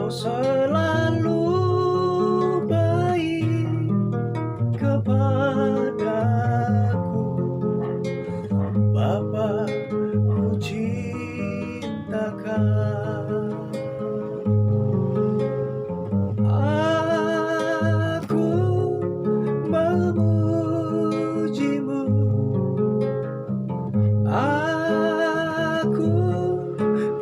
Kau selalu baik kepadaku, Bapa, ku cintakan. Aku memujimu, aku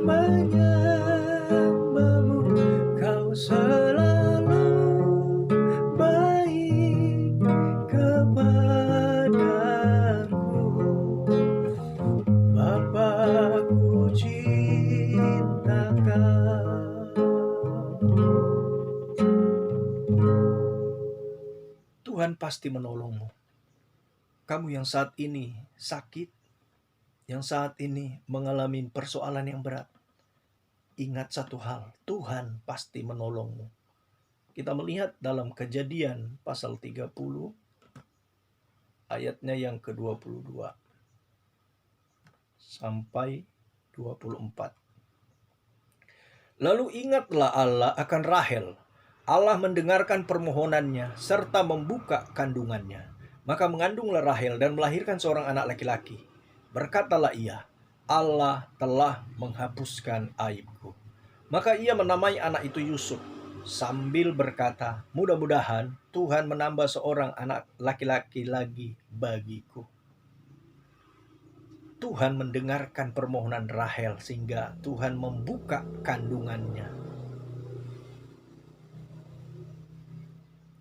menyembahmu. Kau selalu baik kepadaku, Bapa, ku cintakan. Tuhan pasti menolongmu. Kamu yang saat ini sakit, yang saat ini mengalami persoalan yang berat, ingat satu hal, Tuhan pasti menolongmu. Kita melihat dalam Kejadian pasal 30, ayatnya yang ke-22 sampai 24. Lalu ingatlah Allah akan Rahel. Allah mendengarkan permohonannya serta membuka kandungannya. Maka mengandunglah Rahel dan melahirkan seorang anak laki-laki. Berkatalah ia, Allah telah menghapuskan aibku. Maka ia menamai anak itu Yusuf, sambil berkata, mudah-mudahan Tuhan menambah seorang anak laki-laki lagi bagiku. Tuhan mendengarkan permohonan Rahel sehingga Tuhan membuka kandungannya.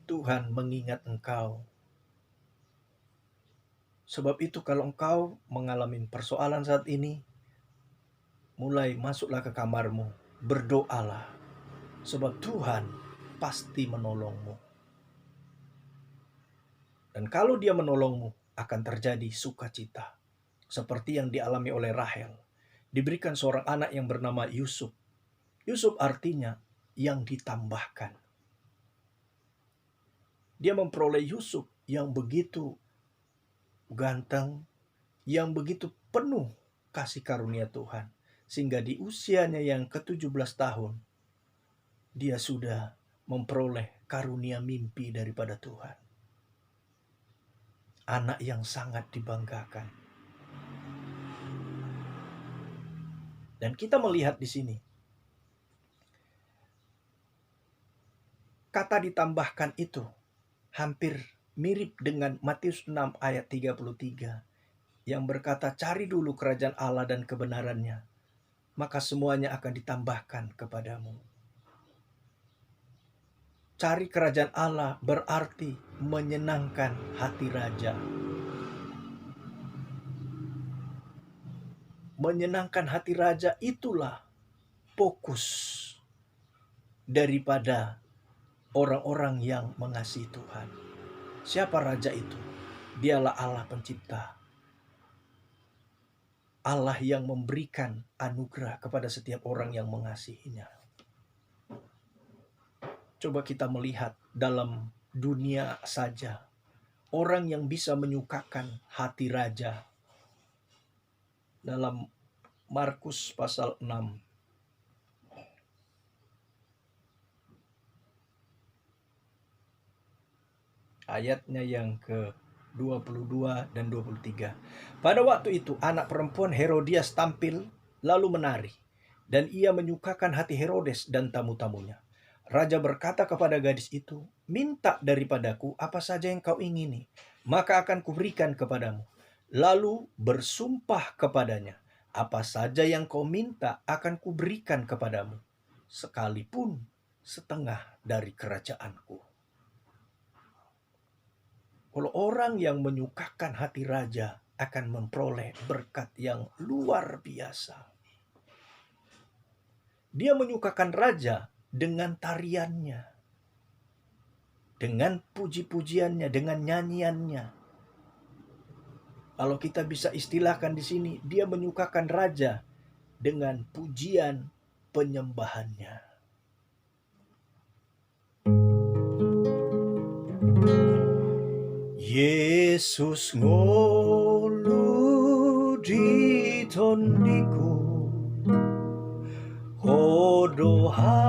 Tuhan mengingat engkau. Sebab itu kalau engkau mengalami persoalan saat ini, mulai masuklah ke kamarmu, berdoalah. Sebab Tuhan pasti menolongmu. Dan kalau Dia menolongmu, akan terjadi sukacita. Seperti yang dialami oleh Rahel. Diberikan seorang anak yang bernama Yusuf. Yusuf artinya yang ditambahkan. Dia memperoleh Yusuf yang begitu ganteng, yang begitu penuh kasih karunia Tuhan. Sehingga di usianya yang ke-17 tahun, dia sudah memperoleh karunia mimpi daripada Tuhan. Anak yang sangat dibanggakan. Dan kita melihat di sini, kata ditambahkan itu hampir mirip dengan Matius 6 ayat 33 yang berkata, cari dulu kerajaan Allah dan kebenarannya, maka semuanya akan ditambahkan kepadamu. Cari kerajaan Allah berarti menyenangkan hati raja. Menyenangkan hati raja itulah fokus daripada orang-orang yang mengasihi Tuhan. Siapa raja itu? Dialah Allah pencipta. Allah yang memberikan anugerah kepada setiap orang yang mengasihinya. Coba kita melihat dalam dunia saja, orang yang bisa menyukakan hati raja. Dalam Markus pasal 6. Ayatnya yang ke-22 dan 23. Pada waktu itu anak perempuan Herodias tampil lalu menari. Dan ia menyukakan hati Herodes dan tamu-tamunya. Raja berkata kepada gadis itu, minta daripadaku apa saja yang kau ingini, maka akan kuberikan kepadamu. Lalu bersumpah kepadanya, apa saja yang kau minta akan kuberikan kepadamu, sekalipun setengah dari kerajaanku. Kalau orang yang menyukakan hati raja akan memperoleh berkat yang luar biasa. Dia menyukakan raja dengan tariannya, dengan puji-pujiannya, dengan nyanyiannya. Kalau kita bisa istilahkan di sini, dia menyukakan raja dengan pujian penyembahannya. Yesus ngolu ditondiku, hodoha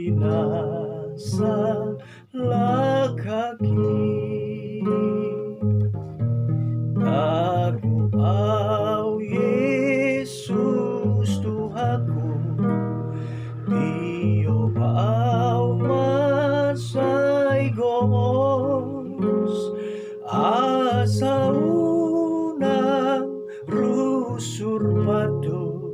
binasalah kaki. Aku au Yesus Tuhanku, Io au masai gos, asa unang rusur patu,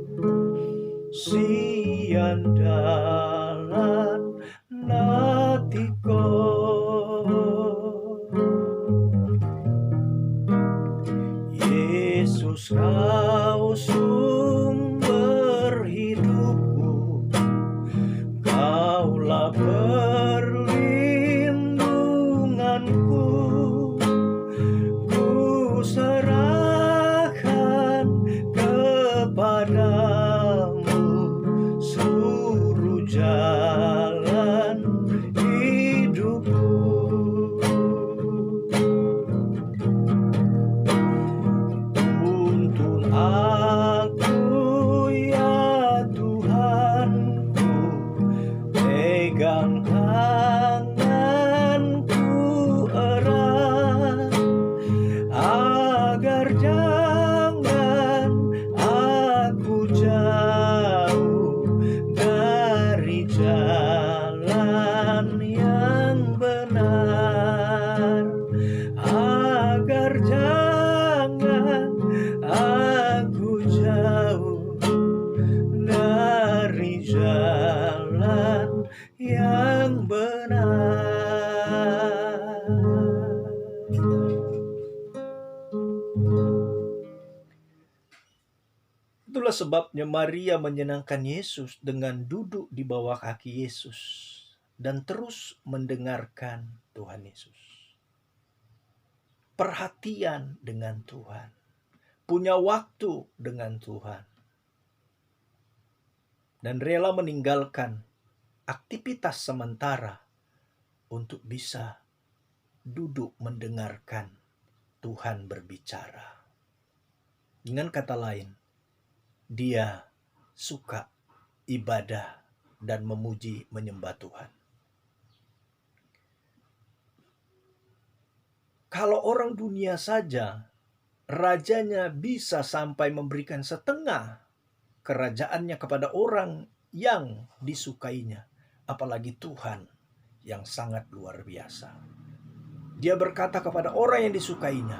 sian dalan natiko. Yesus kau sumber hidupku, Kaulah perlindunganku, ku serahkan kepadamu seluruh jalan hidupku. Tuntun aku ya Tuhanku, pegang tanganku erat, agar jangan aku jauh dari jalan yang benar, agar jangan aku jauh dari jalan yang benar. Itulah sebabnya Maria menyenangkan Yesus dengan duduk di bawah kaki Yesus dan terus mendengarkan Tuhan Yesus. Perhatian dengan Tuhan, punya waktu dengan Tuhan, dan rela meninggalkan aktivitas sementara untuk bisa duduk mendengarkan Tuhan berbicara. Dengan kata lain, dia suka ibadah dan memuji menyembah Tuhan. Kalau orang dunia saja, rajanya bisa sampai memberikan setengah kerajaannya kepada orang yang disukainya, apalagi Tuhan yang sangat luar biasa. Dia berkata kepada orang yang disukainya,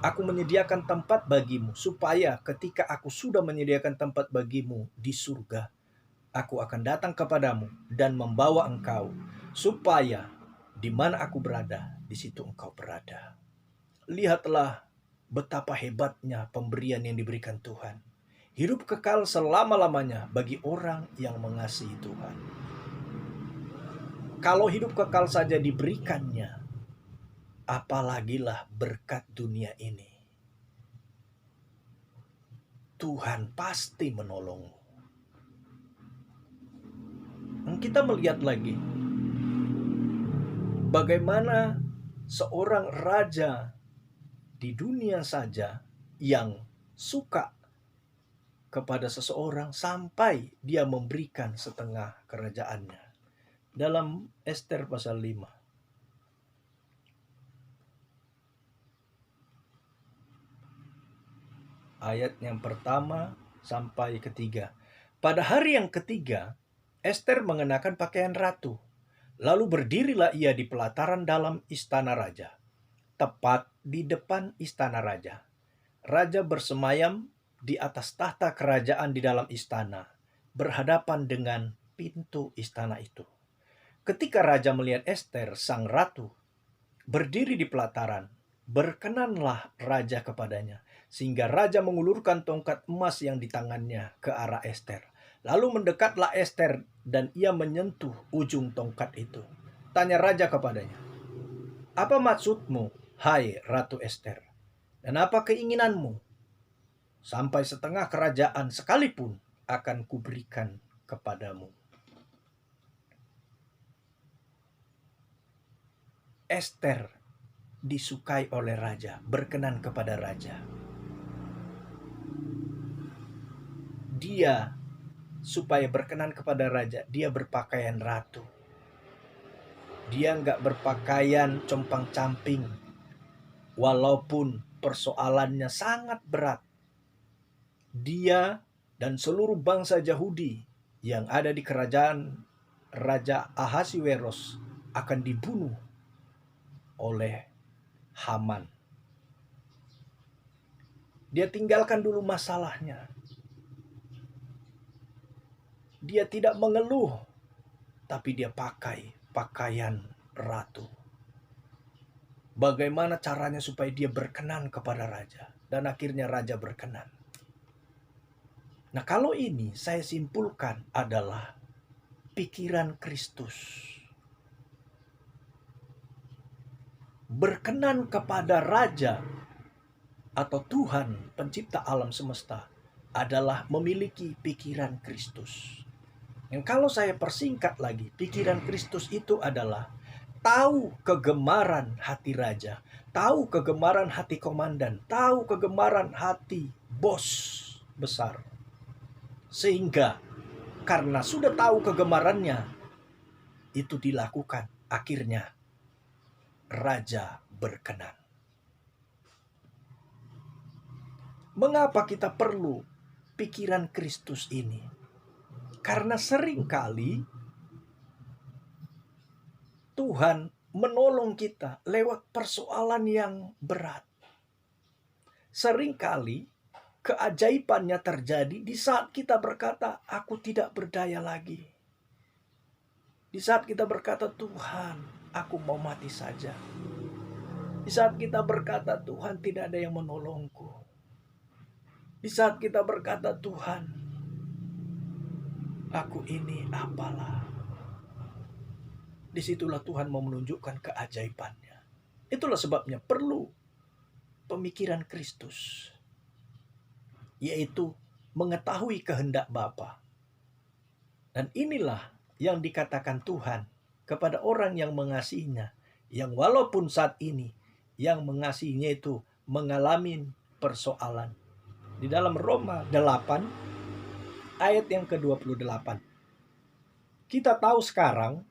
aku menyediakan tempat bagimu, supaya ketika aku sudah menyediakan tempat bagimu di surga, aku akan datang kepadamu dan membawa engkau, supaya di mana aku berada, di situ engkau berada. Lihatlah betapa hebatnya pemberian yang diberikan Tuhan. Hidup kekal selama-lamanya bagi orang yang mengasihi Tuhan. Kalau hidup kekal saja diberikannya, apalagilah berkat dunia ini. Tuhan pasti menolongmu. Kita melihat lagi bagaimana seorang raja di dunia saja yang suka kepada seseorang sampai dia memberikan setengah kerajaannya. Dalam Ester pasal 5. Ayat yang pertama sampai ketiga. Pada hari yang ketiga, Ester mengenakan pakaian ratu. Lalu berdirilah ia di pelataran dalam istana raja, tepat di depan istana raja. Raja bersemayam di atas tahta kerajaan di dalam istana, berhadapan dengan pintu istana itu. Ketika raja melihat Ester, sang ratu, berdiri di pelataran, berkenanlah raja kepadanya, sehingga raja mengulurkan tongkat emas yang di tangannya ke arah Ester. Lalu mendekatlah Ester dan ia menyentuh ujung tongkat itu. Tanya raja kepadanya, apa maksudmu, hai Ratu Ester? Dan apa keinginanmu? Sampai setengah kerajaan sekalipun akan kuberikan kepadamu. Ester disukai oleh raja, berkenan kepada raja. Dia supaya berkenan kepada raja, dia berpakaian ratu. Dia nggak berpakaian compang-camping, walaupun persoalannya sangat berat. Dia dan seluruh bangsa Yahudi yang ada di kerajaan Raja Ahasiweros akan dibunuh oleh Haman. Dia tinggalkan dulu masalahnya. Dia tidak mengeluh, tapi dia pakai pakaian ratu. Bagaimana caranya supaya dia berkenan kepada raja, dan akhirnya raja berkenan. Nah, kalau ini saya simpulkan adalah pikiran Kristus. Berkenan kepada raja atau Tuhan pencipta alam semesta adalah memiliki pikiran Kristus. Yang kalau saya persingkat lagi, pikiran Kristus itu adalah tahu kegemaran hati raja, tahu kegemaran hati komandan, tahu kegemaran hati bos besar. Sehingga karena sudah tahu kegemarannya, itu dilakukan. Akhirnya raja berkenan. Mengapa kita perlu pikiran Kristus ini? Karena seringkali Tuhan menolong kita lewat persoalan yang berat. Seringkali keajaibannya terjadi di saat kita berkata, aku tidak berdaya lagi. Di saat kita berkata, Tuhan, aku mau mati saja. Di saat kita berkata, Tuhan, tidak ada yang menolongku. Di saat kita berkata, Tuhan, aku ini apalah. Disitulah Tuhan mau menunjukkan keajaibannya. Itulah sebabnya perlu pemikiran Kristus, yaitu mengetahui kehendak Bapa. Dan inilah yang dikatakan Tuhan kepada orang yang mengasihinya, yang walaupun saat ini yang mengasihinya itu mengalami persoalan. Di dalam Roma 8 ayat yang ke-28. Kita tahu sekarang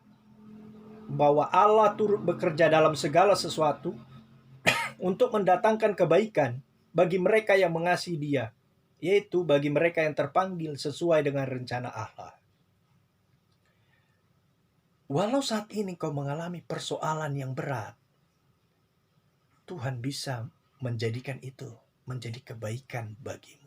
bahwa Allah turut bekerja dalam segala sesuatu untuk mendatangkan kebaikan bagi mereka yang mengasihi Dia, yaitu bagi mereka yang terpanggil sesuai dengan rencana Allah. Walau saat ini kau mengalami persoalan yang berat, Tuhan bisa menjadikan itu menjadi kebaikan bagimu.